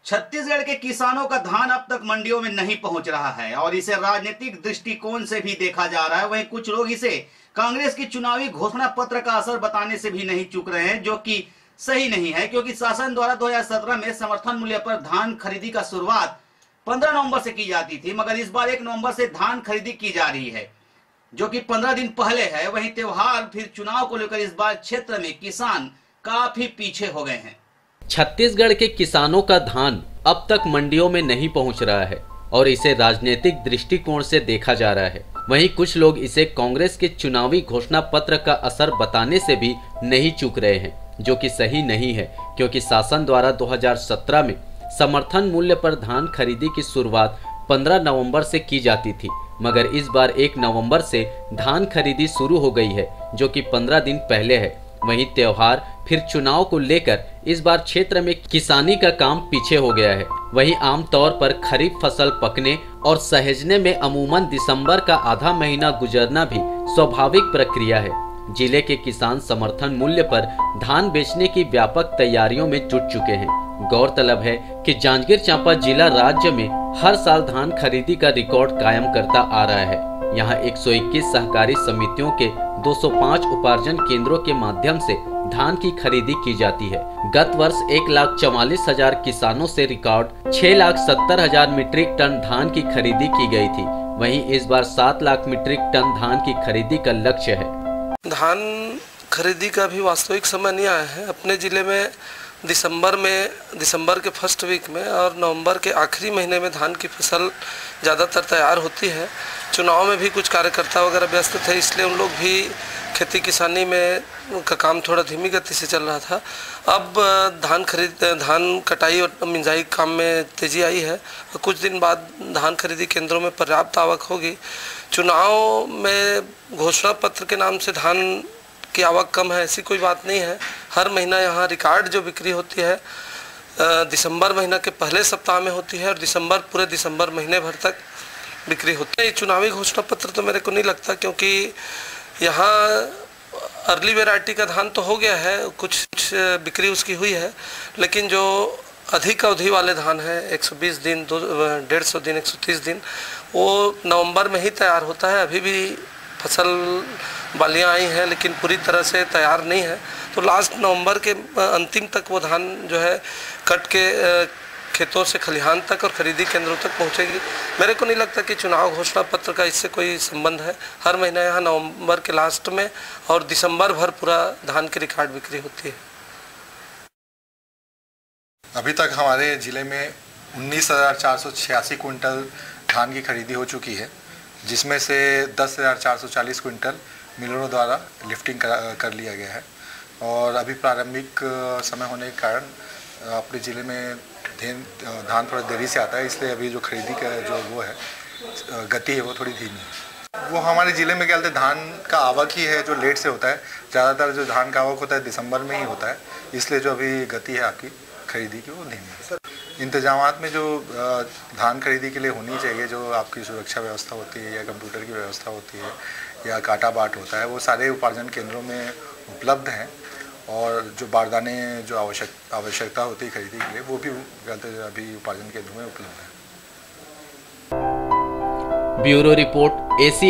छत्तीसगढ़ के किसानों का धान अब तक मंडियों में नहीं पहुंच रहा है और इसे राजनीतिक दृष्टिकोण से भी देखा जा रहा है। वहीं कुछ लोग इसे कांग्रेस की चुनावी घोषणा पत्र का असर बताने से भी नहीं चूक रहे हैं, जो कि सही नहीं है, क्योंकि शासन द्वारा 2017 में समर्थन मूल्य पर धान खरीदी का शुरुआत 15 नवंबर से की जाती थी, मगर इस बार 1 नवंबर से धान खरीदी की जा रही है, जो कि 15 दिन पहले है। वहीं त्योहार फिर चुनाव को लेकर इस बार क्षेत्र में किसान काफी पीछे हो गए हैं। छत्तीसगढ़ के किसानों का धान अब तक मंडियों में नहीं पहुंच रहा है और इसे राजनीतिक दृष्टिकोण से देखा जा रहा है। वहीं कुछ लोग इसे कांग्रेस के चुनावी घोषणा पत्र का असर बताने से भी नहीं चूक रहे हैं, जो कि सही नहीं है, क्योंकि शासन द्वारा 2017 में समर्थन मूल्य पर धान खरीदी की शुरुआत 15 नवंबर से की जाती थी, मगर इस बार 1 नवंबर से धान खरीदी शुरू हो गई है, जो कि 15 दिन पहले है। वहीं त्योहार फिर चुनाव को लेकर इस बार क्षेत्र में किसानी का काम पीछे हो गया है। वहीं आमतौर पर खरीफ फसल पकने और सहेजने में अमूमन दिसंबर का आधा महीना गुजरना भी स्वाभाविक प्रक्रिया है। जिले के किसान समर्थन मूल्य पर धान बेचने की व्यापक तैयारियों में जुट चुके हैं। गौरतलब है कि जांजगीर चांपा जिला राज्य में हर साल धान खरीदी का रिकॉर्ड कायम करता आ रहा है। यहाँ 121 सहकारी समितियों के 205 उपार्जन केंद्रों के माध्यम से धान की खरीदी की जाती है। गत वर्ष 1,44,000 किसानों से रिकॉर्ड 6,70,000 मीट्रिक टन धान की खरीदी की गई थी। वहीं इस बार 7 लाख मीट्रिक टन धान की खरीदी का लक्ष्य है। धान खरीदी का भी वास्तविक समय नहीं आया है। अपने जिले में दिसंबर के फर्स्ट वीक में और नवंबर के आखिरी महीने में धान की फसल ज़्यादातर तैयार होती है। चुनाव में भी कुछ कार्यकर्ता वगैरह व्यस्त थे, इसलिए उन लोग भी खेती किसानी में का काम थोड़ा धीमी गति से चल रहा था। अब धान कटाई और मिंजाई काम में तेज़ी आई है। कुछ दिन बाद धान खरीदी केंद्रों में पर्याप्त आवक होगी। चुनाव में घोषणा पत्र के नाम से धान की आवक कम है, ऐसी कोई बात नहीं है। हर महीना यहाँ रिकॉर्ड जो बिक्री होती है दिसंबर महीना के पहले सप्ताह में होती है और पूरे दिसंबर महीने भर तक बिक्री होती है। चुनावी घोषणा पत्र तो मेरे को नहीं लगता, क्योंकि यहाँ अर्ली वैरायटी का धान तो हो गया है, कुछ बिक्री उसकी हुई है, लेकिन जो अधिक अवधि वाले धान है 120 दिन 150 दिन 130 दिन, वो नवंबर में ही तैयार होता है। अभी भी फसल बालियाँ आई हैं, लेकिन पूरी तरह से तैयार नहीं है। तो लास्ट नवंबर के अंतिम तक वो धान जो है कट के खेतों से खलिहान तक और खरीदी केंद्रों तक पहुंचेगी। मेरे को नहीं लगता कि चुनाव घोषणा पत्र का इससे कोई संबंध है। हर महीना यहाँ नवंबर के लास्ट में और दिसंबर भर पूरा धान की रिकॉर्ड बिक्री होती है। अभी तक हमारे ज़िले में 19,486 क्विंटल धान की खरीदी हो चुकी है, जिसमें से 10,440 क्विंटल मिलरों द्वारा लिफ्टिंग कर लिया गया है। और अभी प्रारंभिक समय होने के कारण अपने ज़िले में धान थोड़ा देरी से आता है, इसलिए अभी जो खरीदी का जो वो है गति है वो थोड़ी धीमी है। वो हमारे ज़िले में क्या बोलते हैं, धान का आवक ही है जो लेट से होता है। ज़्यादातर जो धान का आवक होता है दिसंबर में ही होता है, इसलिए जो अभी गति है आपकी खरीदी की वो धीमी है। इंतजामात में जो धान खरीदी के लिए होनी चाहिए, जो आपकी सुरक्षा व्यवस्था होती है या कंप्यूटर की व्यवस्था होती है या काटा बाट होता है, वो सारे उपार्जन केंद्रों में उपलब्ध हैं। और जो बारदाने जो आवश्यकता होती है खरीदी के लिए, वो भी अभी उपार्जन केंद्रों में उपलब्ध है। Bureau report AC